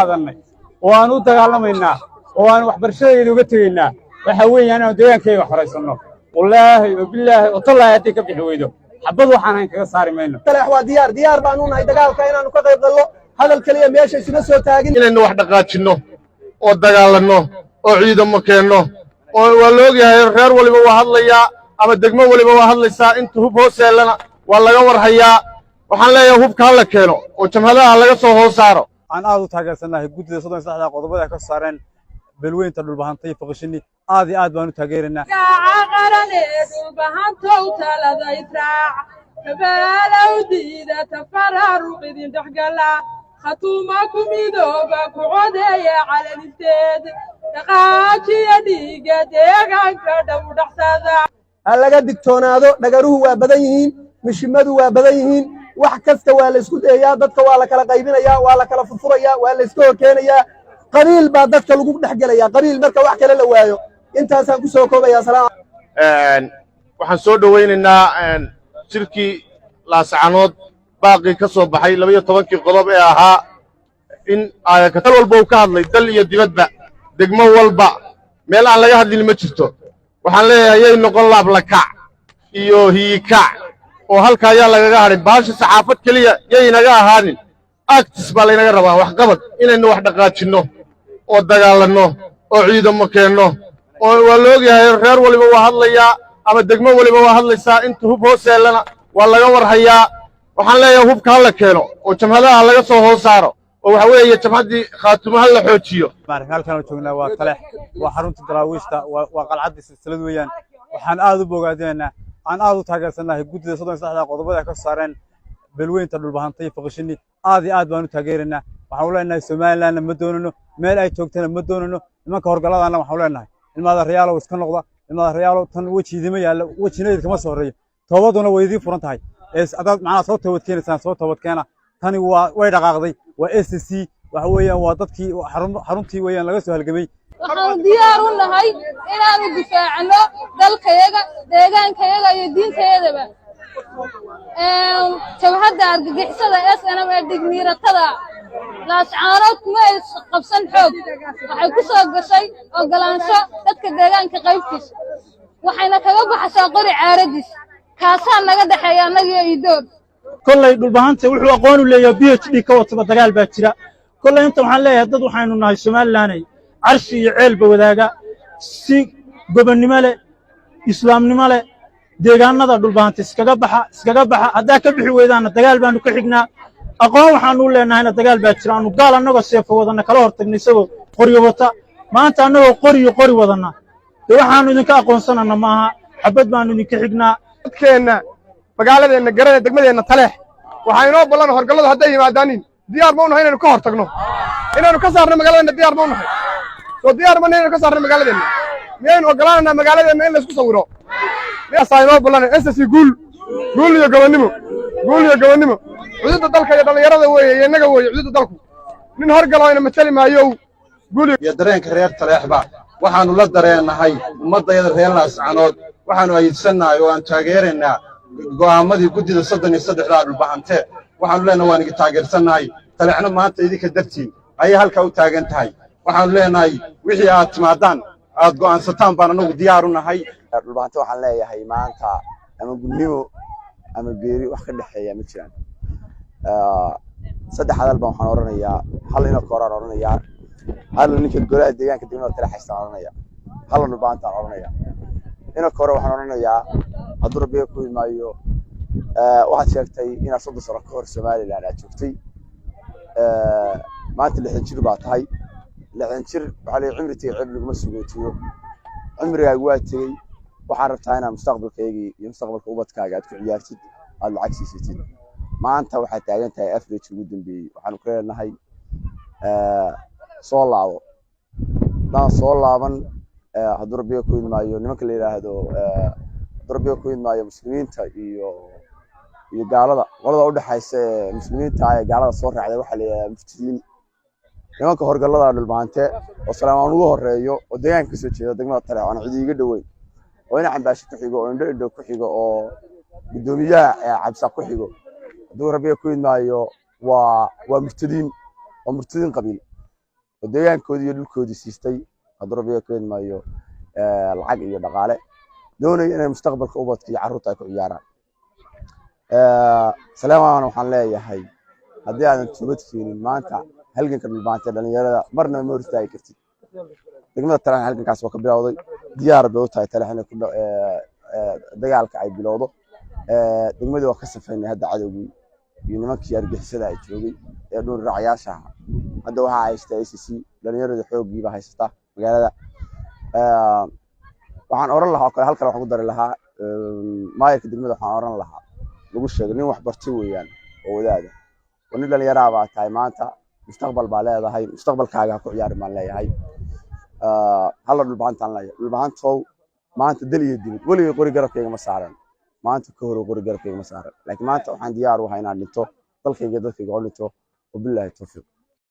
qaadanay oo aan u dagaalamaynaa oo aan waxbarashadeeda uga tegaynaa waxa weeyaan inaan deegaankayga xoraysano wallaahi wabillaahi watallahi haddii ka bixi weydo xabad waxaan kaga saari mayno taleex waa diyaar baanu nahay dagaalka inaanu ka qayb galno hadal kaliya meesha isuna soo taagin inaynu wax dhaqaajinno oo dagaalanno oo ciidamo keenno oo waa la ogyahay reer waliba waa hadlayaa ama degmo waliba waa hadlaysaa inta hub hoos yeelana waa laga warhayaa waxaan leeyahay hubka hala keeno oo jamhadaha laga soo hoos saaro aan aad u taageersanahay guddida 33 qodobbada ay ka saareen balweynta dhulbahantay faqashini aad iyo aad baan u taageeraynaa dhulbahantow talada israac kabaalow diida tafaraaruq idin dhexgala khatuuma ku midooba ku codeeya calaniteed dhaqaajiya dhiiga deegaanka dhow dhaxsada ha laga digtoonaado dhagaruhu waa badan yihiin mishimadu waa badan yihiin wax kasta waa la isku dayayaa dadka waa la kala qaybinayaa waa la kala furfurayaa waa la iska horkeenayaa qabiil baa dadka lagu dhex gelayaa qabiil marka wax kale la waayo intaasaan ku soo koobayaa salaam waxaan soo dhawaynaynaa shirkii laascanood baaqii ka soo baxay 12 qodob ee ahaa in dal walba uu ka hadlay dal iyo dibadba degmo walba meel aan laga hadlin ma jirto waxaan leeyahay yay noqon laab la kac iyo hiikac oo halka ayaa lagaga hadhin baasha saxaafad kaliya yay naga ahaanin actis baa laynaga rabaa wax qabad inaynu wax dhaqaajinno oo dagaalanno oo ciidamo keenno oo waa la ogyahay reer waliba waa hadlayaa ama degmo waliba waa hadlaysaa inta hub hoos yeelana waa laga warhayaa waxaan leeyahay hubka hala keeno oo jamhadaha laga soo hoos saaro oo waxa weeye jamhadii khaatumaha la xoojiyo halkan joognaa waa taleex waa xarunta daraawiishta waa qalcadda silsilad weeyaan waxaan aad u bogaadinaynaa aan aad u taageersanahay guddida 33 qodobbada ay ka saareen balweynta dhulbahantay faqashini aad iyo aad baan u taageeraynaa waxaan u leenahay Soomaaliland ma doonano meel ay joogtana ma doonano nimanka horgaladana waxaan u leenahay ilmaada Reyaalo iska noqda ilmaada Reyaalo tan wajiidima yaala wajineed kama soo horeeyo toobaduna way idin furan tahay adaad macna soo toobad keenaysan soo toobad keena tani waa way dhaqaaqday waa SSC waxa weeyaan waa dadkii xaruntii weeyaan laga soo halgamay waxaan diyaar u nahay inaanu difaacno dalkayaga deegaankayaga iyo diintayaga jabhadda argagixisada SNM ee digniiratada laascaanood kuma ay qabsan xoog waxay ku soo gashay ogolaansho dadka deegaanka qaybtiisa waxayna kaga baxaysaa qori caaradis kaasaa naga dhaxeeya annaga iyo idoor kollay dhulbahanta wuxuu aqoon u leeyahay PhD ka wata dagaal baa jira kollay inta waxaan leeyahay dad waxaanu nahay Soomaaliland arshi iyo ceelba wadaaga si gobonnimo leh islaamnimo leh deegaanada dhulbahanta iskaga baxa hadaa ka bixi weydaan dagaal baanu ka xignaa aqoon waxaan u leenahay dagaal baa jira aanu gaal annaga seefo wadana kala hortagnay isagoo qori wata maanta annagoo qori wadana waxaanu idinka aqoonsanana maaha xabad baanu idinka xignaa dadkeena magaaladeena garada degmadeena taleex waxaa inoo ballan horgaladu hadday yimaadaanin diyaar ma u nahay inaynu ka hortagno inaanu ka saarno magaaladeena diyaar ma u nahay soo diyaar ma inaynu ka saarno magaaladeena miyaynu ogolaanaynaa magaaladeena in laysku sawiro miyasaa inoo ballan SSC guul iyo gobonnimo cududda dalka iyo dhallinyarada weeye iyo innaga weeye cududda dalku nin horgalo ayna matali maayo guul iyo dareenka reer taleexba waxaanu la dareennahay ummaddayada reer laascanood waxaanu ayidsanahay oo aan taageeraynaa go'aamadii guddida 33 dhulbahante waxaanu leenahay waan iga taageersanahay taleexna maanta idinka dartiin ayay halkaa u taagan tahay waxaanu leenahay wixii aad timaadaan aad go'aansataan baan anagu diyaar u nahay dhulbahante waxaan leeyahay maanta ama gudnimo ama geeri wax ka dhaxeeya ma jiraan saddex hadal baan waxaan oranayaa hal ina kooraan oranayaa hal ninka golaha deegaanka degmada taleex haystaan oranayaa hal dhulbahante aan oranayaa ina koora waxaan oranayaa hadduu rabbiga ku imaayo waxaad sheegtay inaad 30 sano ka hor Soomaaliland aad joogtay maanta 60 jir baa tahay 60 jir waxa la cimriga ceeb laguma sugootiyo cimrigaagu waa tagay waxaan rabtaa inaad mustaqbalkayga iyo mustaqbalka ubadkaaga aad ku ciyaartid aad lacag siisatid maanta waxaad taagan tahay average ugu dambeeyay waxaan ku leenahay soo laabo daan soo laaban hadduu rabbiga ku imaayo nimanka la yiraahdo rabbiga ku imaayo muslimiinta iyo gaalada walada u dhaxaysa muslimiinta ay gaalada soo raacday waxa la yiraahdaa muftidiin nimanka horgalada dhulbahante oo salaamaan ugu horeeyo oo deegaanka ka soo jeeda degmada taleex aan cid iga dhaweyn oo ina cambaashi ku xigo oo indho ku xigo oo gudoomiyaha cabsa ku xigo hadduu rabbiga ku imaayo waa muftidiin qabiil وديانكودي iyo dhulkoodii siistay haddii ka idmaayo lacag iyo dhaqaale doonay inay mustaqbalka ubadka iyo carruurta ay ku ciyaaraan salaamaana waxaan leeyahay haddii aadan toobad keenin maanta halganka dhulbaantay dhalinyarada marna ma hortaagi kartid degmada Taleex halgankaas waa ka bilowday diyaar bay u tahay Taleex inay ku dagaalka ay bilowdo degmadu waa ka safaynay hadda cadowgii iyo nimankii argixisada ay joogay ee dhul raacayaasha hadda waxa haystay ICC dhalinyarada xooggiiba haysata magaalada waxaan oran lahaa kale halkan waxaan ku dari lahaa maayirka degmada waxaan oran lahaa lagu sheegay nin wax bartay weeyaan oo wadaada nin dhalinyaro baa tahay maanta mustaqbal baa leedahay mustaqbalkaaga ku ciyaar ma leeyahay hal dhulbaantaan leeyahay dhulbaantow maanta daliyo dibad waliga qori garabkayga ma saaran maanta ka hor qori garabkayga ma saaran laakiin maanta waxaan diyaar u ahay inaan dhinto dalkayga dadkayga oo dhinto wabillahi tawfiiq